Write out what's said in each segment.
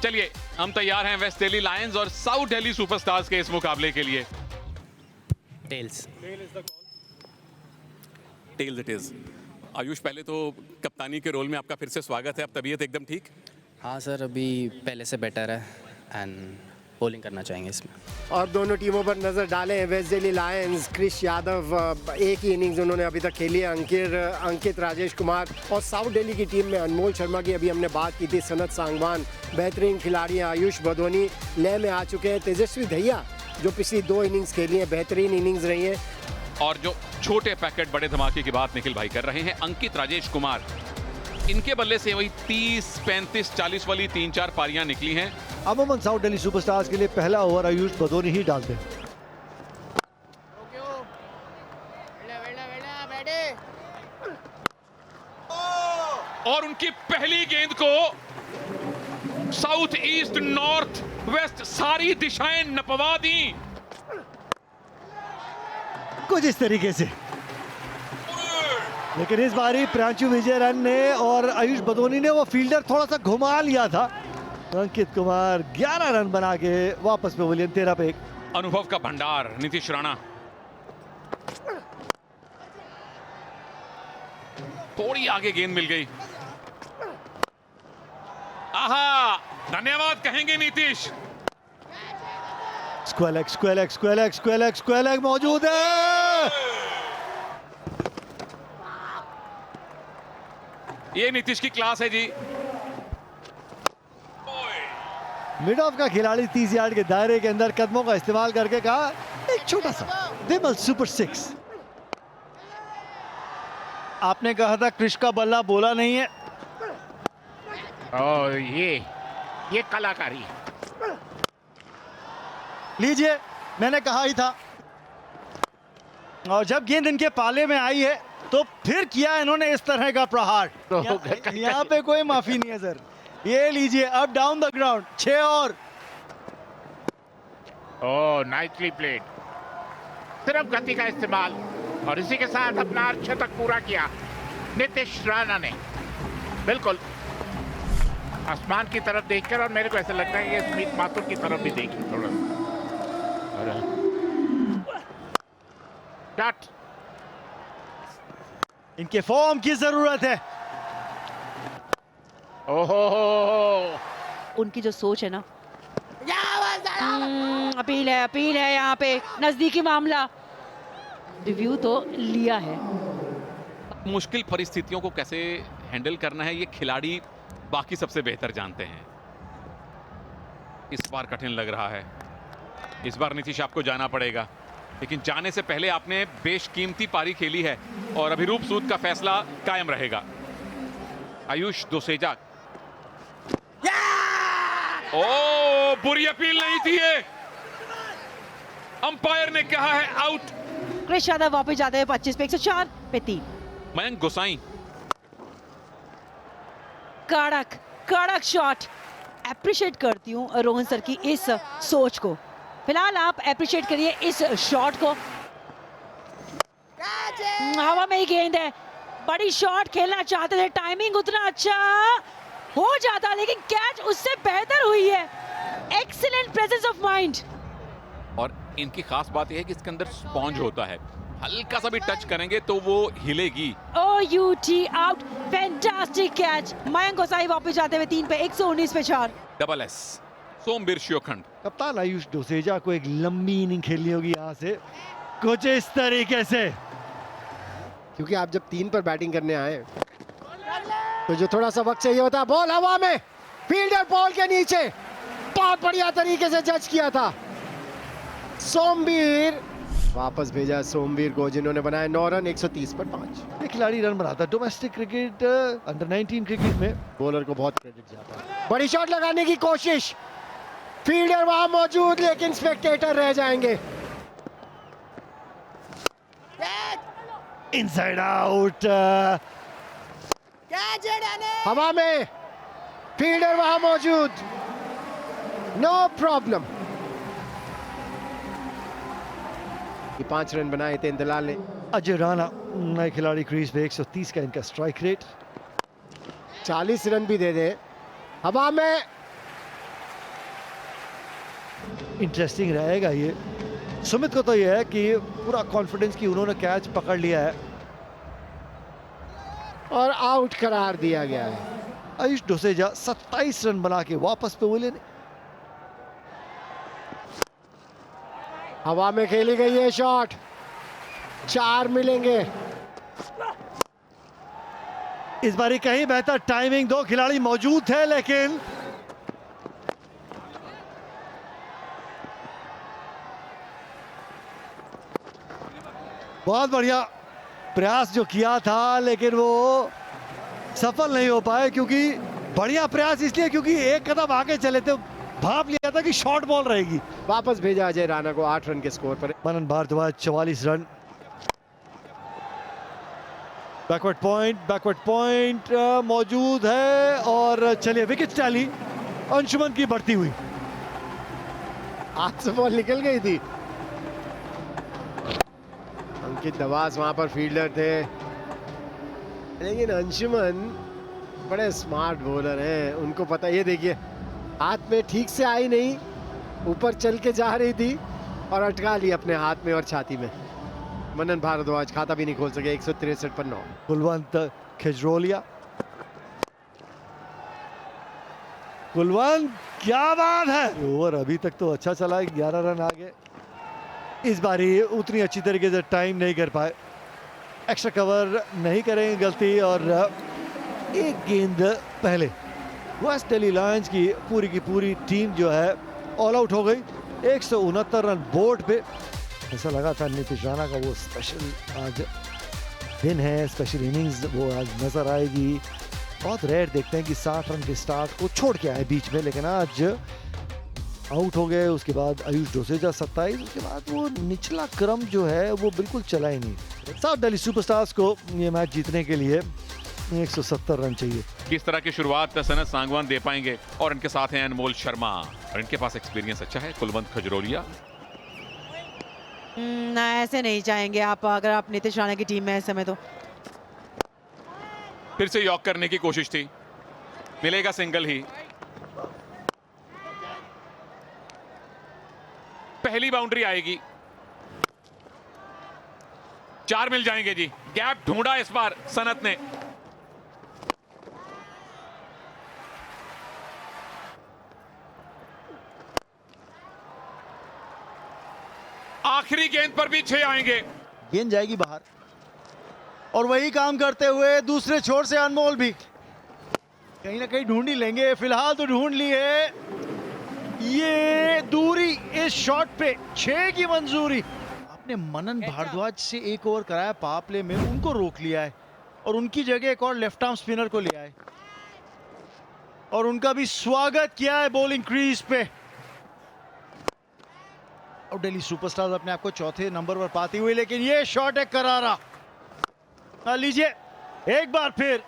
चलिए हम तैयार हैं वेस्ट दिल्ली लायंस और साउथ दिल्ली सुपरस्टार्स के इस मुकाबले के लिए। Tails. Tails it is. Ayush, पहले तो कप्तानी के रोल में आपका फिर से स्वागत है। अब तबीयत एकदम ठीक? हाँ सर, अभी पहले से बेटर है एंड बॉलिंग करना चाहेंगे इसमें। और दोनों टीमों पर नजर डालें। वेस्ट दिल्ली लायंस, क्रिश यादव एक ही इनिंग्स उन्होंने अभी तक खेली है, अंकित राजेश कुमार। और साउथ दिल्ली की टीम में अनमोल शर्मा की अभी हमने बात की थी, सनत सांगवान, बेहतरीन खिलाड़ी हैं। आयुष भदोनी लय में आ चुके हैं। तेजस्वी दहिया जो पिछली 2 इनिंग्स खेली हैं, बेहतरीन इनिंग्स रही है। और जो छोटे पैकेट बड़े धमाके की बात निखिल भाई कर रहे हैं, अंकित राजेश कुमार, इनके बल्ले से वही 30, 35, 40 वाली 3-4 पारियां निकली हैं। अमूमन साउथ दिल्ली सुपरस्टार्स के लिए पहला ओवर आयुष भदोनी ही डालते हैं। और उनकी पहली गेंद को साउथ ईस्ट नॉर्थ वेस्ट सारी दिशाएं नपवा दी। कुछ इस तरीके से, लेकिन इस बारी प्रांशु विजयरन ने और आयुष भदोनी ने वो फील्डर थोड़ा सा घुमा लिया था। अंकित कुमार 11 रन बना के वापस पेविलियन 13 पे 1। अनुभव का भंडार नीतीश राणा, थोड़ी आगे गेंद मिल गई। आहा, धन्यवाद कहेंगे नीतीश। स्क्वेलेग स्क्वेलेग स्क्वेलेग स्क्वेलेग स्क्वेलेग मौजूद है। ये नीतीश की क्लास है जी। मिड ऑफ का खिलाड़ी 30 यार्ड के दायरे के अंदर कदमों का इस्तेमाल करके कहा एक छोटा सा विमल सुपर 6। आपने कहा था क्रिश का बल्ला बोला नहीं है। ओ, ये कलाकारी। लीजिए, मैंने कहा ही था। और जब गेंद इनके पाले में आई है तो फिर किया इन्होंने इस तरह का प्रहार। यहाँ पे कोई माफी नहीं है सर। ये लीजिए, अप डाउन द ग्राउंड, 6 और। ओह, नाइसली प्लेड। सिर्फ गति का इस्तेमाल और इसी के साथ अपना अर्धशतक पूरा किया नीतीश राणा ने। बिल्कुल आसमान की तरफ देखकर, और मेरे को ऐसा लगता है कि स्मिथ माथुर की तरफ भी देखी थोड़ा सा। डॉट। इनके फॉर्म की जरूरत है। ओहो, उनकी जो सोच है ना, अपील है यहाँ पे, नजदीकी मामला। रिव्यू तो लिया है। मुश्किल परिस्थितियों को कैसे हैंडल करना है ये खिलाड़ी बाकी सबसे बेहतर जानते हैं। इस बार कठिन लग रहा है। इस बार नीतीश आपको जाना पड़ेगा, लेकिन जाने से पहले आपने बेशकीमती पारी खेली है और अभिरूप सूद का फैसला कायम रहेगा। आयुष दोसेजा, ओ बुरी अपील नहीं थी ये, अंपायर ने कहा है आउट। क्रिश यादव वापस जाते हैं 25 पे 104 पे 3। मयंक गोसाई, कड़क शॉट। एप्रिशिएट करती हूँ रोहन सर की इस सोच को। फिलहाल आप एप्रिशिएट करिए इस शॉट को। हवा में ही गेंद है, बड़ी शॉट खेलना चाहते थे, टाइमिंग उतना अच्छा हो जाता, लेकिन कैच उससे बेहतर हुई है। Excellent presence of mind. और इनकी खास बात यह है कि इसके अंदर स्पॉन्ज होता है, हल्का सा भी टच करेंगे तो वो हिलेगी। OUT out, fantastic catch. Mayank Gosain वापस जाते हुए 3 पे 119 पे 4। Double S Somveer Shivkhand. कप्तान आयुष दोसेजा को एक लंबी इनिंग खेलनी होगी यहाँ से, कुछ इस तरीके से, क्योंकि आप जब 3 पर बैटिंग करने आए तो जो थोड़ा सा वक्त चाहिए होता है। बॉल हवा में, फील्डर बॉल के नीचे, बहुत बढ़िया तरीके से जज किया था। सोमवीर वापस भेजा सोमवीर को, जिन्होंने बनाया 9 रन 130 पर 5। ये खिलाड़ी रन बनाता है डोमेस्टिक क्रिकेट, अंडर 19 क्रिकेट में। बॉलर को बहुत क्रेडिट जाता है। बड़ी शॉट लगाने की कोशिश, फील्डर वहां मौजूद, लेकिन स्पेक्टेटर रह जाएंगे। इनसाइड आउट, हवा में, फील्डर वहां मौजूद, नो प्रॉब्लम। 5 रन बनाए थे इंदलाल ने। अजय राणा नए खिलाड़ी क्रीज पे 130 का इनका स्ट्राइक रेट। 40 रन भी दे दे। हवा में इंटरेस्टिंग रहेगा ये। सुमित को तो ये है कि पूरा कॉन्फिडेंस कि उन्होंने कैच पकड़ लिया है। और आउट करार दिया गया है। आयुष डोसेजा 27 रन बना के वापस पवेलियन। हवा में खेली गई है शॉट, 4 मिलेंगे। इस बारी कहीं बेहतर टाइमिंग, 2 खिलाड़ी मौजूद थे लेकिन बहुत बढ़िया प्रयास जो किया था लेकिन वो सफल नहीं हो पाए। क्योंकि बढ़िया प्रयास इसलिए क्योंकि एक कदम आगे चले थे, भाप लिया था कि शॉर्ट बॉल रहेगी। वापस भेजा अजय राणा को 8 रन के स्कोर पर। मनन भारद्वाज 44 रन। बैकवर्ड पॉइंट मौजूद है और चलिए विकेट टैली अंशुमन की बढ़ती हुई। हाथ से बॉल निकल गई थी। अंकित दवास वहां पर फील्डर थे, लेकिन अंशुमन बड़े स्मार्ट बॉलर हैं, उनको पता। ये देखिए हाथ में ठीक से आई नहीं, ऊपर चल के जा रही थी और अटका ली अपने हाथ में और छाती में। मनन भारद्वाज खाता भी नहीं खोल सके, 163 पर 9। कुलवंत खजरोलिया। कुलवंत क्या बात है, ओवर अभी तक तो अच्छा चला, 11 रन आगे। इस बारी उतनी अच्छी तरीके से टाइम नहीं कर पाए, एक्स्ट्रा कवर नहीं करेंगे गलती और एक गेंद पहले वेस्ट दिल्ली लायंस की पूरी टीम जो है ऑल आउट हो गई। 169 रन बोर्ड पे। ऐसा लगा था नीतीश राणा का वो स्पेशल आज दिन है, स्पेशल इनिंग्स वो आज नजर आएगी। बहुत रेयर देखते हैं कि 60 रन के स्टार्ट को छोड़ के आए बीच में, लेकिन आज आउट हो गए। उसके बाद आयुष डोसेजा 27, उसके बाद वो निचला क्रम जो है वो बिल्कुल चला ही नहीं। साउथ दिल्ली सुपरस्टार्स को ये मैच जीतने के लिए 170 रन चाहिए। किस तरह की शुरुआत सनत सांगवान दे पाएंगे, और इनके साथ हैं अनमोल शर्मा और इनके पास एक्सपीरियंस अच्छा है, कुलवंत खजरोलिया। ना ऐसे नहीं चाहेंगे आप, अगर आप नीतीश राणा की टीम में इस समय तो। फिर से यॉक करने की कोशिश थी, मिलेगा सिंगल ही। पहली बाउंड्री आएगी, 4 मिल जाएंगे जी। गैप ढूंढा इस बार सनत ने। आखिरी गेंद पर भी 6 आएंगे। गेंद जाएगी बाहर और वही काम करते हुए दूसरे छोर से अनमोल भी कहीं ना कहीं ढूंढ ही लेंगे। फिलहाल तो ढूंढ ली है, ये दूरी इस शॉट पे 6 की मंजूरी। आपने मनन भारद्वाज से एक ओवर कराया पावर प्ले में, उनको रोक लिया है और उनकी जगह एक और लेफ्ट आर्म स्पिनर को लिया है और उनका भी स्वागत किया है बॉलिंग क्रीज पे। और दिल्ली सुपरस्टार्स अपने आप को चौथे नंबर पर पाती हुई, लेकिन ये शॉट है करारा। लीजिए एक बार फिर।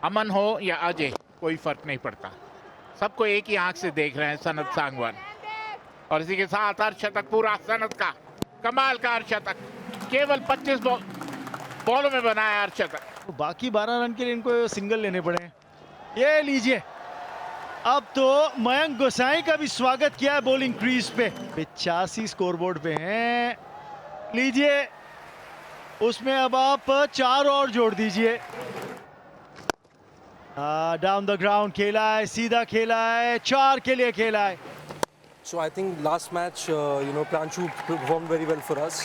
अमन हो या अजय, कोई फर्क नहीं पड़ता, सबको एक ही आंख से देख रहे हैं सनत सांगवान। और इसी के साथ अर्धशतक पूरा सनत का, कमाल का अर्धशतक, केवल 25 बॉलों में बनाया अर्धशतक। तो बाकी 12 रन के लिए इनको सिंगल लेने पड़े। ये लीजिए, अब तो मयंक गोसाई का भी स्वागत किया है बॉलिंग क्रीज पे। 85 स्कोरबोर्ड पे हैं, लीजिए उसमें अब आप 4 और जोड़ दीजिए। डाउन द ग्राउंड खेला है, सीधा खेला है, 4 के लिए खेला है। So I think last match, Pranshu performed very well for us.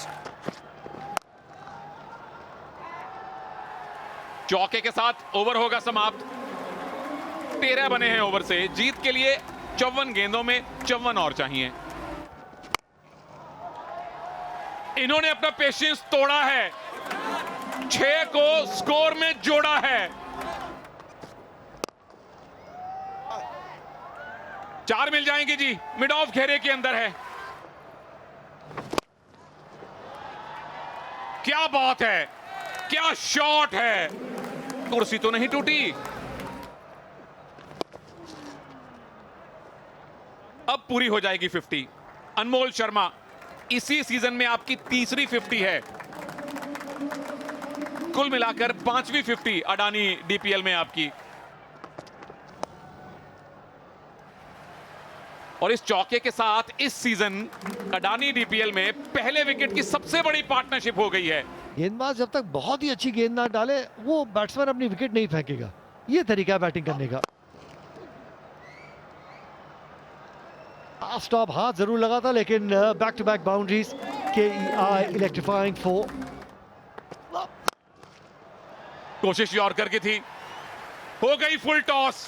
चौके के साथ ओवर होगा समाप्त। 13 बने हैं ओवर से। जीत के लिए 54 गेंदों में 54 और चाहिए। इन्होंने अपना पेशेंस तोड़ा है, 6 को स्कोर में जोड़ा है। 4 मिल जाएंगे जी, मिड ऑफ घेरे के अंदर है। क्या बात है, क्या शॉट है, कुर्सी तो नहीं टूटी। अब पूरी हो जाएगी 50। अनमोल शर्मा, इसी सीजन में आपकी तीसरी 50 है। कुल मिलाकर 5वीं 50 अडानी डीपीएल में आपकी। और इस चौके के साथ इस सीजन अडानी डीपीएल में पहले विकेट की सबसे बड़ी पार्टनरशिप हो गई है। गेंदबाज जब तक बहुत ही अच्छी गेंद ना डाले वो बैट्समैन अपनी विकेट नहीं फेंकेगा। ये तरीका है बैटिंग करने का। स्टॉप हाथ जरूर लगा था लेकिन back to back boundaries KEI electrifying 4। कोशिश यॉर्कर की थी, हो गई फुल टॉस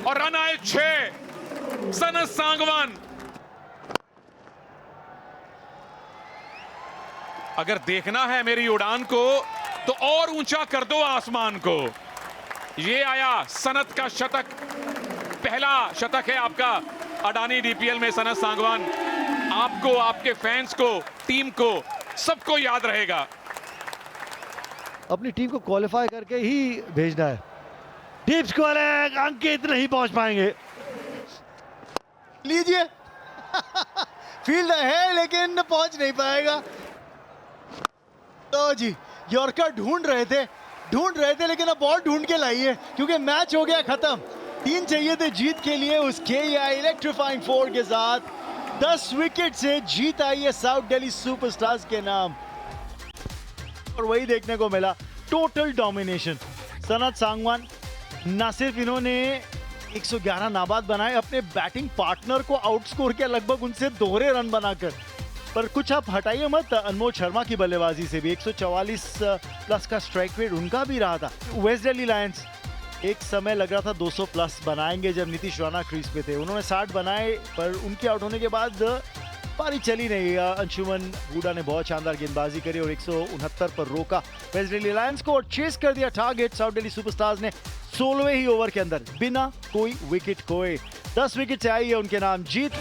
और रन आए 6। सनत सांगवान अगर देखना है मेरी उड़ान को तो और ऊंचा कर दो आसमान को। ये आया सनत का शतक, पहला शतक है आपका अडानी डीपीएल में सनत सांगवान। आपको, आपके फैंस को, टीम को, सबको याद रहेगा। अपनी टीम को क्वालिफाई करके ही भेजना है। डीप स्कोर है, अंकित नहीं पहुंच पाएंगे। लीजिए फील्ड है लेकिन पहुंच नहीं पाएगा। तो जी यॉर्कर ढूंढ रहे थे लेकिन अब बॉल ढूंढ के लाइए क्योंकि मैच हो गया खत्म। 3 चाहिए थे जीत के लिए। उस KEI इलेक्ट्रीफाइंग 4 के साथ 10 विकेट से जीत आई है साउथ दिल्ली सुपरस्टार्स के नाम। और वही देखने को मिला, टोटल डोमिनेशन। सनत सांगवान ना सिर्फ इन्होंने 111 नाबाद बनाए, अपने बैटिंग पार्टनर को आउटस्कोर किया लगभग उनसे दोहरे रन बनाकर। पर कुछ आप हटाइए मत, अनमोल शर्मा की बल्लेबाजी से भी 144 प्लस का स्ट्राइक रेट उनका भी रहा था। वेस्ट दिल्ली लायंस एक समय लग रहा था 200 प्लस बनाएंगे जब नीतीश राणा क्रीज पे थे। उन्होंने 60 बनाए पर उनके आउट होने के बाद पारी चली नहीं। अंशुमन हुडा ने बहुत शानदार गेंदबाजी करी और 169 पर रोका वेस्ट दिल्ली लायंस को और चेस कर दिया टारगेट साउथ दिल्ली सुपरस्टार्स ने 16वें ही ओवर के अंदर बिना कोई विकेट खोए। 10 विकेट से आई है उनके नाम जीत।